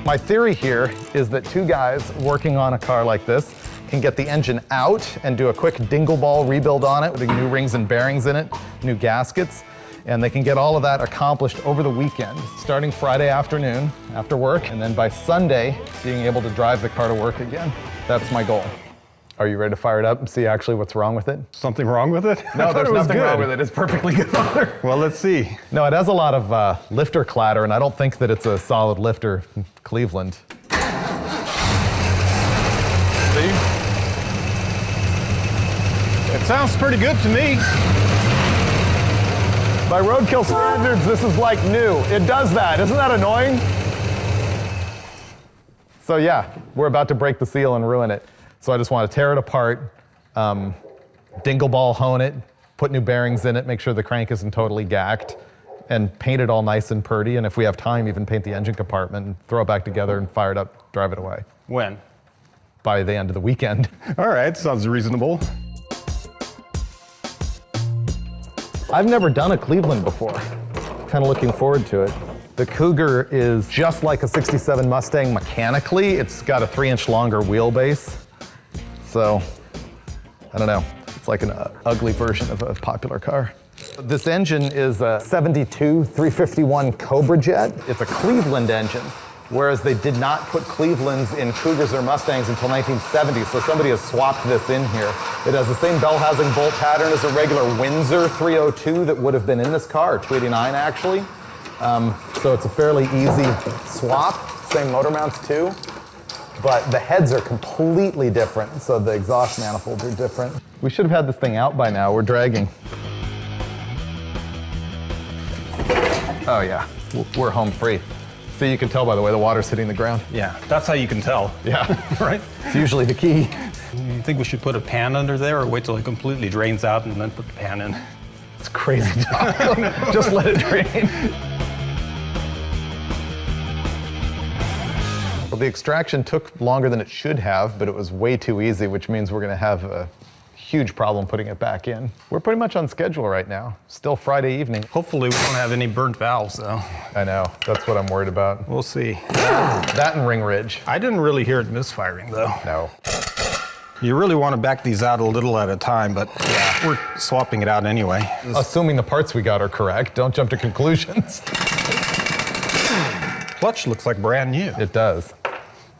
My theory here is that two guys working on a car like this can get the engine out and do a quick dingle ball rebuild on it with new rings and bearings in it, new gaskets, and they can get all of that accomplished over the weekend, starting Friday afternoon after work, and then by Sunday, being able to drive the car to work again. That's my goal. Are you ready to fire it up and see actually what's wrong with it? Something wrong with it? No, there's nothing wrong with it. It's perfectly good. Well, let's see. No, it has a lot of lifter clatter, and I don't think that it's a solid lifter, Cleveland. See? It sounds pretty good to me. By Roadkill standards, this is like new. It does that. Isn't that annoying? So yeah, we're about to break the seal and ruin it. So I just want to tear it apart, dingle ball hone it, put new bearings in it, make sure the crank isn't totally gacked, and paint it all nice and purty. And if we have time, even paint the engine compartment and throw it back together and fire it up, drive it away. When? By the end of the weekend. All right, sounds reasonable. I've never done a Cleveland before. Kind of looking forward to it. The Cougar is just like a 67 Mustang mechanically. It's got a 3-inch longer wheelbase. So, I don't know. It's like an ugly version of a popular car. This engine is a 72 351 Cobra Jet. It's a Cleveland engine, whereas they did not put Clevelands in Cougars or Mustangs until 1970, so somebody has swapped this in here. It has the same bell housing bolt pattern as a regular Windsor 302 that would have been in this car, or 289 actually. So it's a fairly easy swap, same motor mounts too, but the heads are completely different, so the exhaust manifolds are different. We should have had this thing out by now. We're dragging. Oh yeah, we're home free. See, you can tell by the way the water's hitting the ground. Yeah, that's how you can tell. Yeah, Right? It's usually the key. You think we should put a pan under there or wait till it completely drains out and then put the pan in? It's crazy talk. Just let it drain. Well, the extraction took longer than it should have, but it was way too easy, which means we're gonna have a huge problem putting it back in. We're pretty much on schedule right now. Still Friday evening. Hopefully we don't have any burnt valves though. I know, that's what I'm worried about. We'll see. That and Ring Ridge. I didn't really hear it misfiring though. No. You really want to back these out a little at a time, but yeah, we're swapping it out anyway. Assuming the parts we got are correct, don't jump to conclusions. Clutch looks like brand new. It does.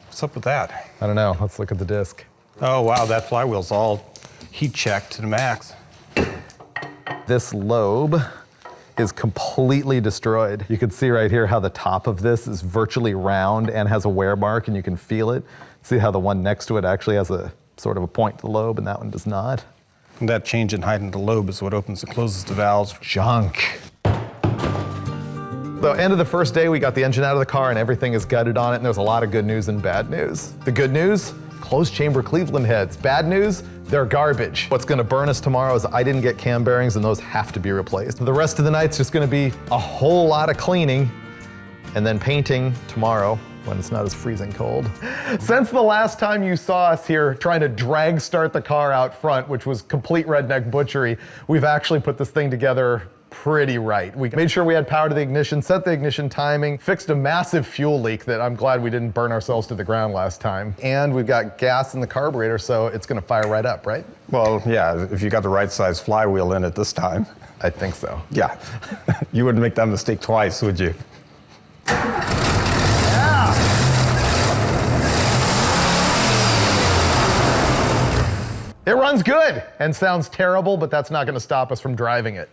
What's up with that? I don't know, let's look at the disc. Oh wow, that flywheel's all heat checked to the max. This lobe is completely destroyed. You can see right here how the top of this is virtually round and has a wear mark, and you can feel it. See how the one next to it actually has a sort of a point to the lobe and that one does not. And that change in height in the lobe is what opens and closes the valves. Junk. The end of the first day, we got the engine out of the car and everything is gutted on it, and there's a lot of good news and bad news. The good news, closed chamber Cleveland heads. Bad news, they're garbage. What's gonna burn us tomorrow is I didn't get cam bearings and those have to be replaced. The rest of the night's just gonna be a whole lot of cleaning and then painting tomorrow when it's not as freezing cold. Since the last time you saw us here trying to drag start the car out front, which was complete redneck butchery, we've actually put this thing together pretty right. We made sure we had power to the ignition, set the ignition timing, fixed a massive fuel leak that I'm glad we didn't burn ourselves to the ground last time. And we've got gas in the carburetor, so it's gonna fire right up, right? Well, yeah, if you got the right size flywheel in it this time. I think so. Yeah, you wouldn't make that mistake twice, would you? It runs good and sounds terrible, but that's not gonna stop us from driving it.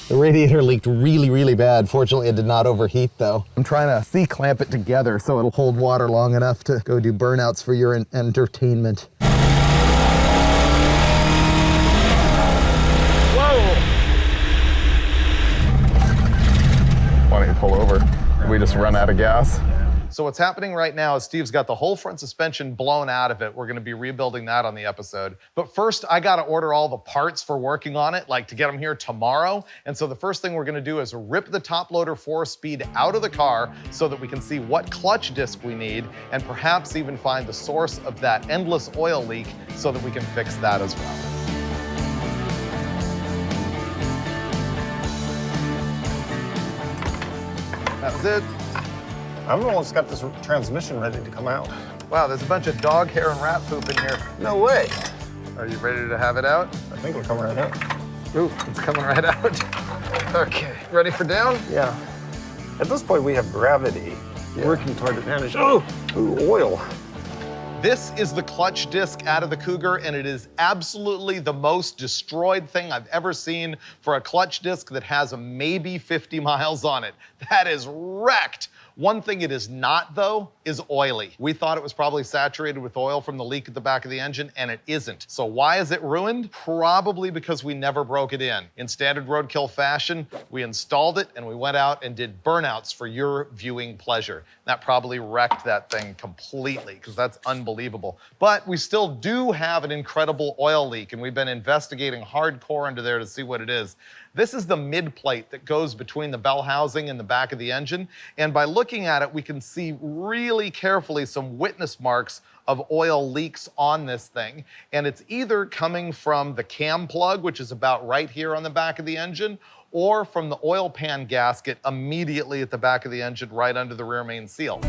The radiator leaked really, really bad. Fortunately, it did not overheat though. I'm trying to C-clamp it together so it'll hold water long enough to go do burnouts for your entertainment. Whoa! Why don't you pull over? We just run out of gas. So what's happening right now is Steve's got the whole front suspension blown out of it. We're gonna be rebuilding that on the episode. But first, I gotta order all the parts for working on it, like to get them here tomorrow. And so the first thing we're gonna do is rip the top loader 4-speed out of the car so that we can see what clutch disc we need and perhaps even find the source of that endless oil leak so that we can fix that as well. That's it. I'm the one that's got this transmission ready to come out. Wow, there's a bunch of dog hair and rat poop in here. No way. Are you ready to have it out? I think it'll come right out. Ooh, it's coming right out. Okay, ready for down? Yeah. At this point, we have gravity working toward advantage. Oh, ooh, oil. This is the clutch disc out of the Cougar, and it is absolutely the most destroyed thing I've ever seen for a clutch disc that has maybe 50 miles on it. That is wrecked. One thing it is not, though, is oily. We thought it was probably saturated with oil from the leak at the back of the engine, and it isn't. So why is it ruined? Probably because we never broke it in. In standard Roadkill fashion, we installed it and we went out and did burnouts for your viewing pleasure. That probably wrecked that thing completely, because that's unbelievable. But we still do have an incredible oil leak, and we've been investigating hardcore under there to see what it is. This is the mid plate that goes between the bell housing and the back of the engine. And by looking at it, we can see really carefully some witness marks of oil leaks on this thing. And it's either coming from the cam plug, which is about right here on the back of the engine, or from the oil pan gasket immediately at the back of the engine, right under the rear main seal.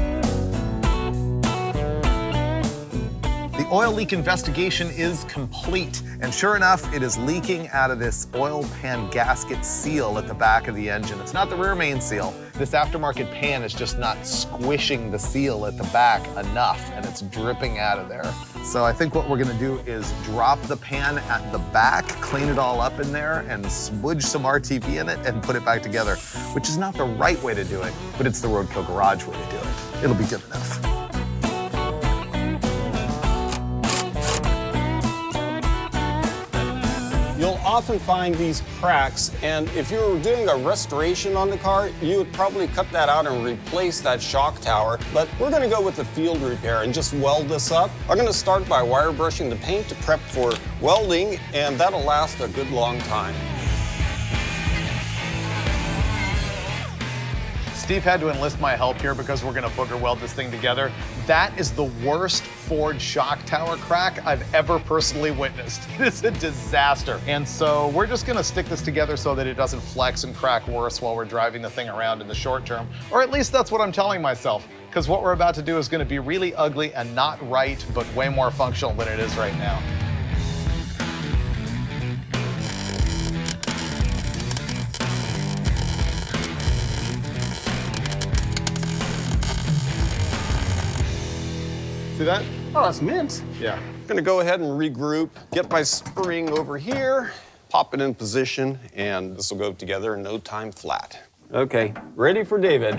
The oil leak investigation is complete, and sure enough, it is leaking out of this oil pan gasket seal at the back of the engine. It's not the rear main seal. This aftermarket pan is just not squishing the seal at the back enough, and it's dripping out of there. So I think what we're gonna do is drop the pan at the back, clean it all up in there, and smudge some RTV in it and put it back together, which is not the right way to do it, but it's the Roadkill garage way to do it. It'll be good enough. You'll often find these cracks, and if you were doing a restoration on the car, you would probably cut that out and replace that shock tower. But we're gonna go with a field repair and just weld this up. I'm gonna start by wire brushing the paint to prep for welding, and that'll last a good long time. Steve had to enlist my help here because we're gonna booger weld this thing together. That is the worst Ford shock tower crack I've ever personally witnessed. It is a disaster. And so we're just gonna stick this together so that it doesn't flex and crack worse while we're driving the thing around in the short term. Or at least that's what I'm telling myself, because what we're about to do is gonna be really ugly and not right, but way more functional than it is right now. See that? Oh, that's mint. Yeah. I'm gonna go ahead and regroup, get my spring over here, pop it in position, and this will go together in no time flat. Okay, ready for David.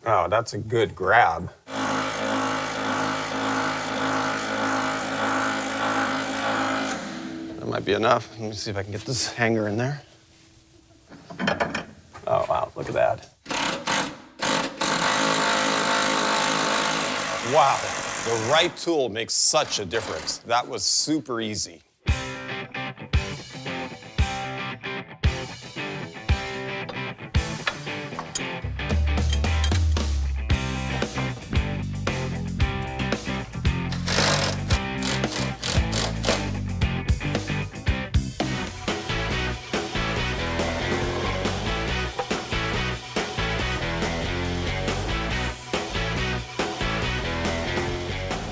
Oh, that's a good grab. That might be enough. Let me see if I can get this hanger in there. Oh, wow, look at that. Wow, the right tool makes such a difference. That was super easy.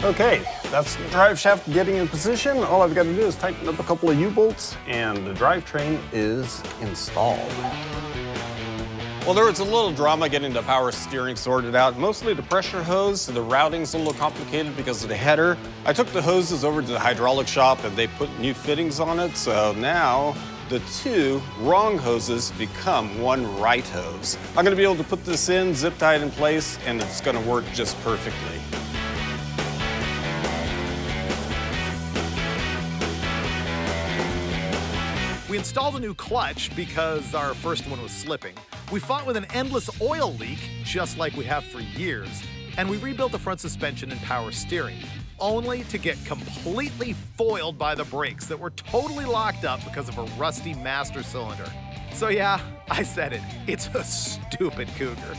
Okay, that's the drive shaft getting in position. All I've got to do is tighten up a couple of U-bolts and the drivetrain is installed. Well, there was a little drama getting the power steering sorted out. Mostly the pressure hose, the routing's a little complicated because of the header. I took the hoses over to the hydraulic shop and they put new fittings on it. So now the two wrong hoses become one right hose. I'm gonna be able to put this in, zip tie it in place, and it's gonna work just perfectly. We installed a new clutch because our first one was slipping. We fought with an endless oil leak, just like we have for years, and we rebuilt the front suspension and power steering, only to get completely foiled by the brakes that were totally locked up because of a rusty master cylinder. So yeah, I said it. It's a stupid Cougar.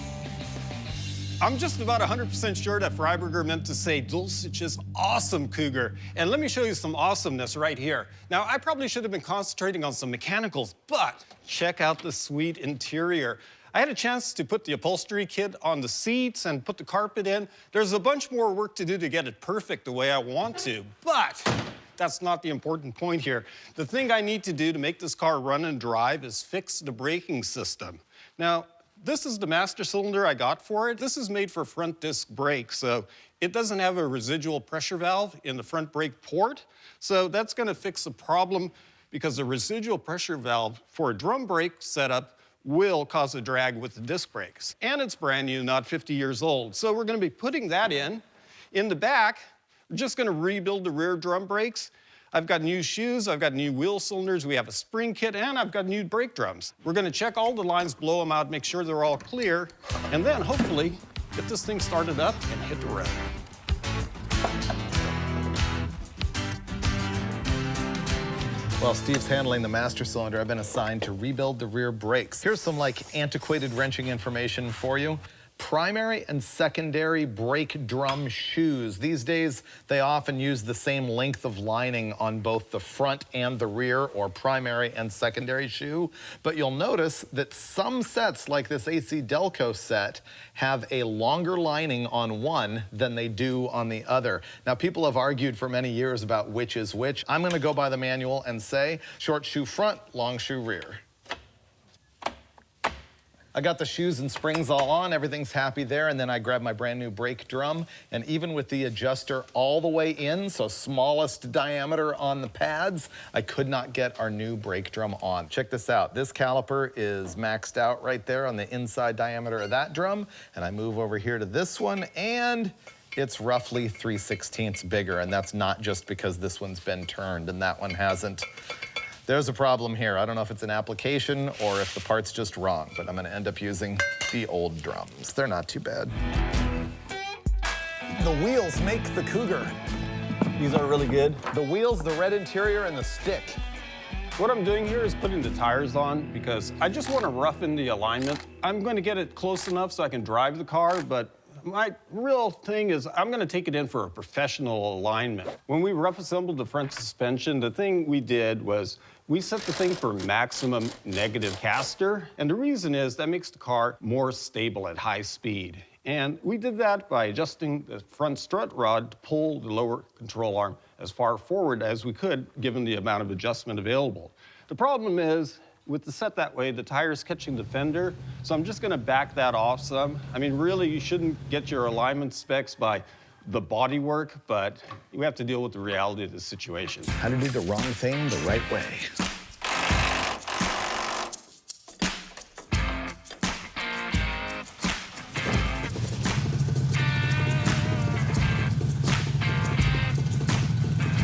I'm just about 100% sure that Freiberger meant to say Dulcich's awesome Cougar. And let me show you some awesomeness right here. Now, I probably should have been concentrating on some mechanicals, but check out the sweet interior. I had a chance to put the upholstery kit on the seats and put the carpet in. There's a bunch more work to do to get it perfect the way I want to, but that's not the important point here. The thing I need to do to make this car run and drive is fix the braking system. Now, this is the master cylinder I got for it. This is made for front disc brakes, so it doesn't have a residual pressure valve in the front brake port. So that's gonna fix the problem because the residual pressure valve for a drum brake setup will cause a drag with the disc brakes. And it's brand new, not 50 years old. So we're gonna be putting that in. In the back, we're just gonna rebuild the rear drum brakes. I've got new shoes, I've got new wheel cylinders, we have a spring kit, and I've got new brake drums. We're gonna check all the lines, blow them out, make sure they're all clear, and then hopefully get this thing started up and hit the road. While Steve's handling the master cylinder, I've been assigned to rebuild the rear brakes. Here's some antiquated wrenching information for you. Primary and secondary brake drum shoes. These days, they often use the same length of lining on both the front and the rear, or primary and secondary shoe. But you'll notice that some sets, like this AC Delco set, have a longer lining on one than they do on the other. Now, people have argued for many years about which is which. I'm gonna go by the manual and say short shoe front, long shoe rear. I got the shoes and springs all on, everything's happy there, and then I grab my brand new brake drum, and even with the adjuster all the way in, so smallest diameter on the pads, I could not get our new brake drum on. Check this out. This caliper is maxed out right there on the inside diameter of that drum, and I move over here to this one, and it's roughly 3/16 bigger, and that's not just because this one's been turned and that one hasn't. There's a problem here. I don't know if it's an application or if the part's just wrong, but I'm gonna end up using the old drums. They're not too bad. The wheels make the Cougar. These are really good. The wheels, the red interior, and the stick. What I'm doing here is putting the tires on because I just want to roughen the alignment. I'm going to get it close enough so I can drive the car, but my real thing is I'm gonna take it in for a professional alignment. When we rough assembled the front suspension, the thing we did was we set the thing for maximum negative caster, and the reason is that makes the car more stable at high speed. And we did that by adjusting the front strut rod to pull the lower control arm as far forward as we could, given the amount of adjustment available. The problem is, with the set that way, the tire's catching the fender, so I'm just gonna back that off some. I mean, really, you shouldn't get your alignment specs by the bodywork, but we have to deal with the reality of the situation. How to do the wrong thing the right way.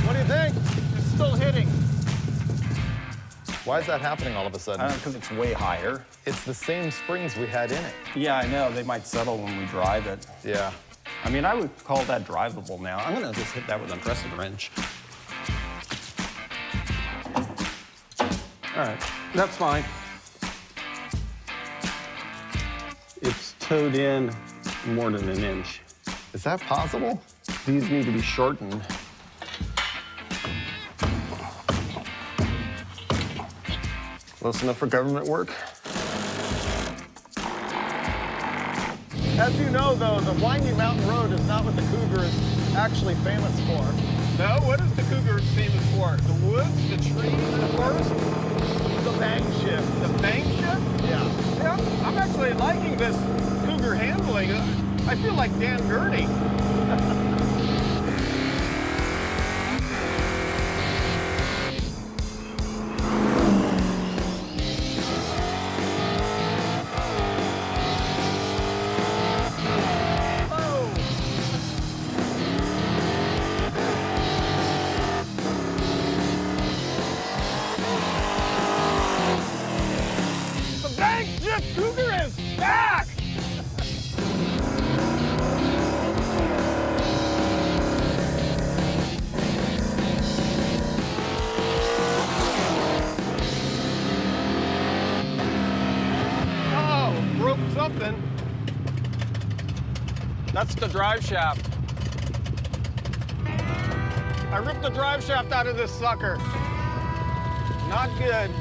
What do you think? It's still hitting. Why is that happening all of a sudden? Because it's way higher. It's the same springs we had in it. Yeah, I know. They might settle when we drive it. Yeah. I mean, I would call that drivable now. I'm gonna just hit that with a crescent wrench. All right, that's fine. It's towed in more than an inch. Is that possible? These need to be shortened. Close enough for government work? As you know, though, the windy mountain road is not what the Cougar is actually famous for. No, what is the Cougar famous for? The woods, the trees, the forest? The bank shift. The bank shift? Yeah. Yeah, I'm actually liking this Cougar handling. I feel like Dan Gurney. The bank shift Cougar back! Oh, broke something. That's the drive shaft. I ripped the drive shaft out of this sucker. Not good.